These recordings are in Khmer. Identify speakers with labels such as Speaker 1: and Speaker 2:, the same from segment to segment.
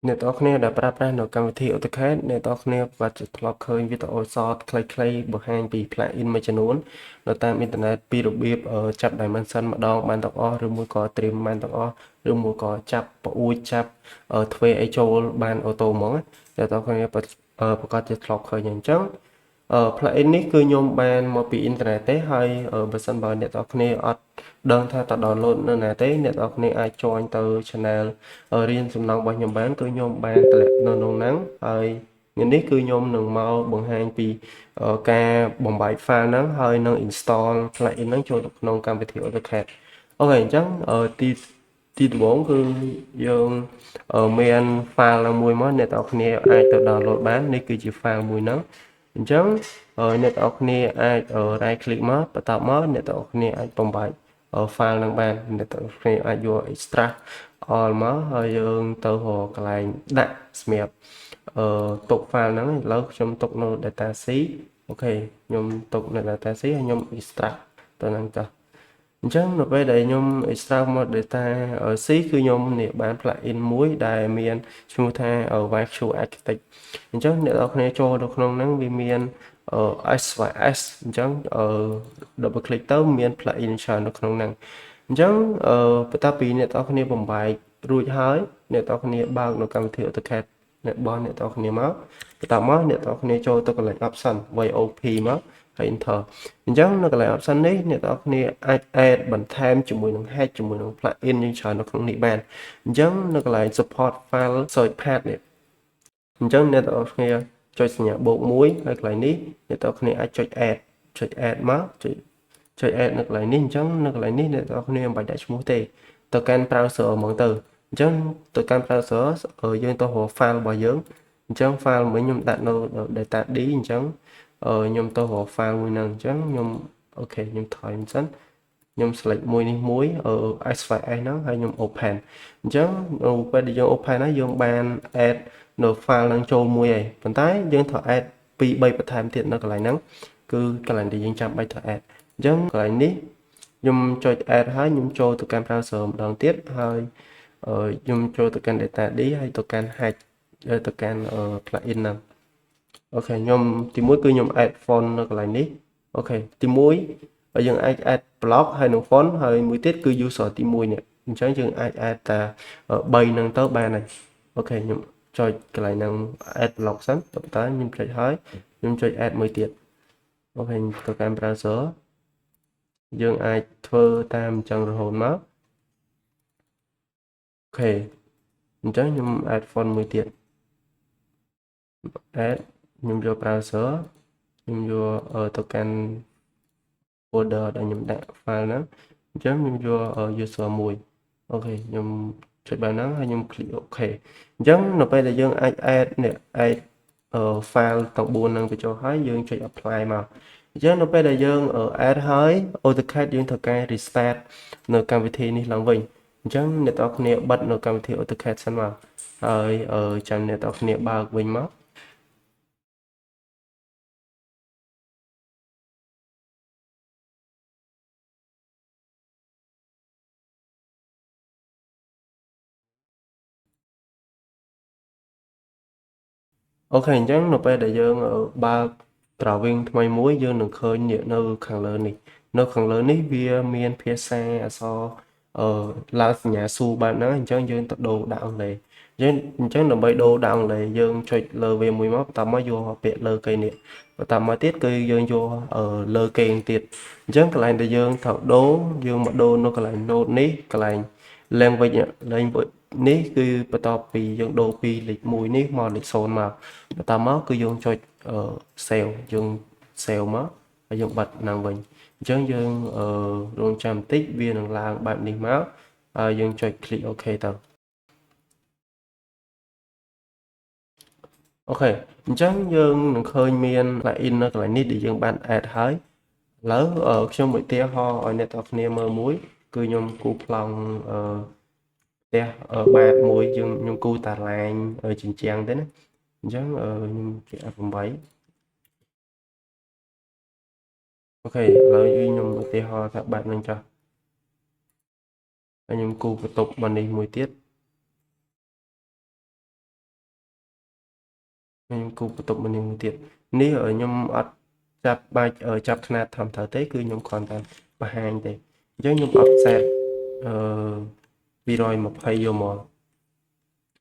Speaker 1: អ្នកទាំងអស់គ្នាដែលប្រើប្រាស់នៅកម្មវិធី AutoCAD អ្នកទាំងអស់គ្នាប្រហែលជាធ្លាប់ឃើញវីដេអូសតខ្លីៗបង្ហាញពី plugin មួយចំនួននៅតាមអ៊ីនធឺណិតពីរបៀបចាប់ dimension ម្ដងបានទាំងអស់ឬមួយក៏ trim បានទាំងអស់ឬមួយក៏ចាប់ប្អួយចាប់ទ្វេអីចូលបានអូតូហ្មងណាអ្នកទាំងអស់គ្នាប្រកាសជាធ្លាប់ឃើញអញ្ចឹងplugin នេះគឺខ្ញុំបានមកពីអ៊ីនធឺណិតទេហើយបើសិនបើអ្នកទាំងអស់គ្នាអត់ដឹងថាតើ download នៅណាទេអ្នកទាំងអស់គ្នាអាច join ទៅ channel រៀនសំណងរបស់ខ្ញុំបានគឺខ្ញុំបានតម្លាក់នៅក្នុងហ្នឹងហើយថ្ងៃនេះគឺខ្ញុំនឹងមកបង្ហាញពីការបំបែក file ហ្នឹងហើយនឹង install plugin ហ្នឹងចូលទៅក្នុងកម្មវិធី AutoCAD អូខេអញ្ចឹងទីដំបូងគឺយើងមាន file ណាមួយមកអ្នកទាំងអស់គ្នាអាចទៅ download បាននេះគឺជា file មួយហ្នឹងអញ្ចឹងអ្នកទាំងអស់គ្នាអាច right click មកបន្ទាប់មកអ្នកទាំងអស់គ្នាអាចបំបែកfile ហ្នឹងបានអ្នកទាំងអស់គ្នាអាចយក extract all មកហើយយើងទៅរកកន្លែងដាក់សម្រាប់ទុក file ហ្នឹងឥឡូវខ្ញុំទុកនៅ data C អូខេខ្ញុំទុកនៅ data C ហើយខ្ញុំ extract ទៅហ្នឹងចុះអញ្ចឹងនៅពេលដែលខ្ញុំ extract មក data C គឺខ្ញុំនេះបាន plugin មួយដែលមានឈ្មោះថា Virtual Architect អញ្ចឹងអ្នកនរគ្នាចូលទៅក្នុងហ្នឹងវាមានSYS អញ្ចឹងdouble click ទៅមាន plugin ច្រើននៅក្នុងហ្នឹងអញ្ចឹងបន្ទាប់ពីអ្នកនរគ្នាបំបែករួចហើយអ្នកនរគ្នាបើកនៅកម្មវិធី AutoCAD របស់អ្នកនរគ្នាមកបន្ទាប់មកអ្នកនរគ្នាចូលទៅកន្លែង option VOP មកហើយ enter អញ្ចឹងនៅកន្លែង option នេះអ្នកនរគ្នាអាច add បន្ថែមជាមួយនឹង hack ជាមួយនឹង plugin យើងច្រើននៅក្នុងនេះបានអញ្ចឹងនៅកន្លែង support file search path នេះអញ្ចឹងអ្នកទាំងអស់គ្នាចុចសញ្ញាបូក1ហើយកន្លែងនេះអ្នកទាំងអស់គ្នាអាចចុច add មកចុច add នៅកន្លែងនេះអញ្ចឹងនៅកន្លែងនេះអ្នកទាំងអស់គ្នាមិនបាច់ដាក់ឈ្មោះទេទៅកាន់ browser ហ្មងទៅអញ្ចឹងទៅកាន់ browser យើងទៅរក file របស់យើងអញ្ចឹង file មួយខ្ញុំដាក់នៅ data D អញ្ចឹងខ្ញុំទៅរក file មួយហ្នឹងអញ្ចឹងខ្ញុំអូខេខ្ញុំថយមិនសិនខ្ញុំ select មួយនេះមួយSVS ហ្នឹងហើយខ្ញុំ open អញ្ចឹងនៅពេលដែលយើង open ហើយយើងបាន add នៅ file ហ្នឹងចូលមួយហើយប៉ុន្តែយើងត្រូវ add 2 3បន្ថែមទៀតនៅកន្លែងហ្នឹងគឺកន្លែងដែលយើងចាំបាច់ត្រូវ add អញ្ចឹងកន្លែងនេះខ្ញុំចុច add ហើយខ្ញុំចូលទៅកាន់ browser ម្ដងទៀតហើយខ្ញុំចូលទៅកាន់ data D ហើយទៅកាន់ hack ទៅកាន់ plugin ហ្នឹងអូខេខ្ញុំទីមួយគឺខ្ញុំ add font នៅកន្លែងនេះអូខេទីមួយយើងអាច add block ហើយនឹង font ហើយមួយទៀតគឺ user ទី1នេះអញ្ចឹងយើងអាច add តា3ហ្នឹងទៅបានហើយអូខេខ្ញុំចុចកន្លែងហ្នឹង add block សិនតើខ្ញុំចុចហើយខ្ញុំចុច add មួយទៀតអូខេទៅកាន់ browser យើងអាចធ្វើតាមអញ្ចឹងរហូតមកអូខេអញ្ចឹងខ្ញុំ add font មួយទៀត add ខ្ញុំយក browser ខ្ញុំយកទៅកាន់ folder ដែលខ្ញុំដាក់ file ហ្នឹងអញ្ចឹងខ្ញុំយក user មួយអូខេខ្ញុំចុចបែបហ្នឹងហើយខ្ញុំ click OK អញ្ចឹងនៅពេលដែលយើងអាច add នេះ add file ទាំង4ហ្នឹងទៅចូលហើយយើងចុច apply មកអញ្ចឹងនៅពេលដែលយើង add ហើយ AutoCAD យើងត្រូវការ restart នៅកម្មវិធីនេះឡើងវិញអញ្ចឹងអ្នកនរគ្នាបិទនៅកម្មវិធី AutoCAD សិនមកហើយចាំអ្នកនរគ្នាបើកវិញមកអូខេអញ្ចឹងនៅពេលដែលយើងបើក drawing ថ្មីមួយយើងនឹងឃើញនៅខាងលើនេះនៅខាងលើនេះវាមានភាសាអក្សរឡើងសញ្ញាសួរបែបហ្នឹងអញ្ចឹងយើងទៅដូរដាក់អង់គ្លេសយើងអញ្ចឹងដើម្បីដូរដាក់អង់គ្លេសយើងចុចលើវាមួយមកបន្តមកយកពាក្យលើគេនេះបន្តមកទៀតគឺយើងយកលើគេទៀតអញ្ចឹងកន្លែងដែលយើងត្រូវដូរយើងមកដូរនៅកន្លែង note នេះកន្លែង language នេះគឺបន្ទាប់ពីយើងដូរពីលេខ1នេះមកលេខ0មកបន្តមកគឺយើងចុចsave យើង save មកហើយយើងបិទឡើងវិញអញ្ចឹងយើងរងចាំបន្តិចវានឹងឡើងបែបនេះមកហើយយើងចុច click OK ទៅអូខេអញ្ចឹងយើងនឹងឃើញមាន plugin នៅកន្លែងនេះដែលយើងបាន add ហើយឥឡូវខ្ញុំឧទាហរណ៍ឲ្យអ្នកទាំងគ្នាមើលមួយគឺខ្ញុំគូប្លង់ផ្ទះបាតមួយខ្ញុំគូតារាងជញ្ជាំងទេណាអញ្ចឹងខ្ញុំជា F8 អូខេឥឡូវខ្ញុំឧទាហរណ៍ថាបែបហ្នឹងចុះហើយខ្ញុំគូបន្ទប់បន្នេះមួយទៀត ខ្ញុំគូបន្ទប់មួយទៀតនេះខ្ញុំអត់ចាប់បាច់ចាប់ຂະຫນាតធំត្រូវទេគឺខ្ញុំគ្រាន់តែបង្ហាញទេអញ្ចឹងខ្ញុំ offset អឺ220យកមក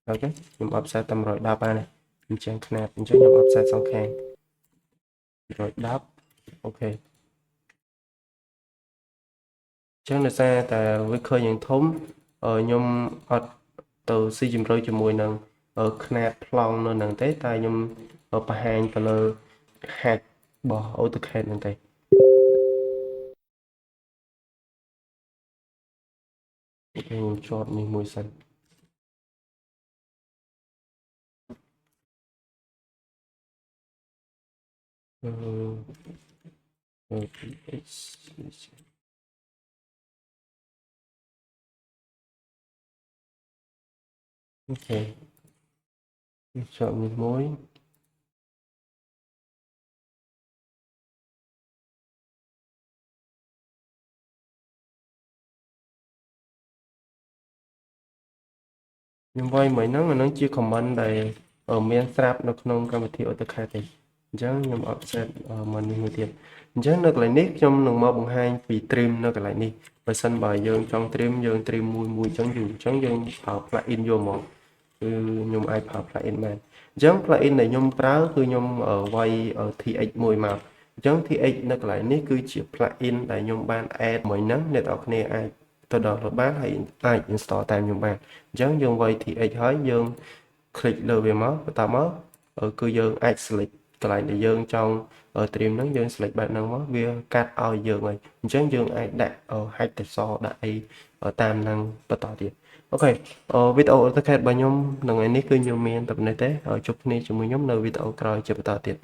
Speaker 1: អូខេខ្ញុំ offset តាម110បានអញ្ចឹងຂະຫນាតអញ្ចឹងខ្ញុំ offset សងខាង110អូខេអញ្ចឹងដោយសារតែវាឃើញយ៉ាងធំខ្ញុំអត់ទៅស៊ីជម្រៅជាមួយនឹងຂະຫນាតប្លង់នៅហ្នឹងទេតែខ្ញុំបង្ហាញទៅលើ hack របស់ AutoCAD ហ្នឹងទេខ្ញុំជាប់នេះមួយសិនអឺ អូខេជាប់នេះមួយខ្ញុំវាយមួយហ្នឹងអាហ្នឹងជា comment ដែលមានស្រាប់នៅក្នុងកម្មវិធី AutoCAD ទេអញ្ចឹងខ្ញុំ offset មកនេះមួយទៀតអញ្ចឹងនៅកន្លែងនេះខ្ញុំនឹងមកបង្ហាញពី trim នៅកន្លែងនេះបើសិនបើយើងចង់ trim យើង trim មួយអញ្ចឹងយូរអញ្ចឹងយើងប្រើ plugin យកមកគឺខ្ញុំអាចប្រើ plugin បានអញ្ចឹង plugin ដែលខ្ញុំប្រើគឺខ្ញុំវាយ TX មួយមកអញ្ចឹង TX នៅកន្លែងនេះគឺជា plugin ដែលខ្ញុំបាន add មួយហ្នឹងអ្នកនរគ្នាអាចទៅ download បានហើយអាច install តាមខ្ញុំបានអញ្ចឹងយើងវាយ TX ហើយយើង click លើវាមកបន្តមកគឺយើងអាច select កន្លែងដែលយើងចង់ trim ហ្នឹងយើង select បែបហ្នឹងមកវាកាត់ឲ្យយើងហើយអញ្ចឹងយើងអាចដាក់ hack តសដាក់អីតាមហ្នឹងបន្តទៀតអូខេវីដេអូ AutoCAD របស់ខ្ញុំនៅថ្ងៃនេះគឺខ្ញុំមានតែប៉ុណ្្នេះទេជួបគ្នាជាមួយខ្ញុំនៅវីដេអូក្រោយជាបន្តទៀត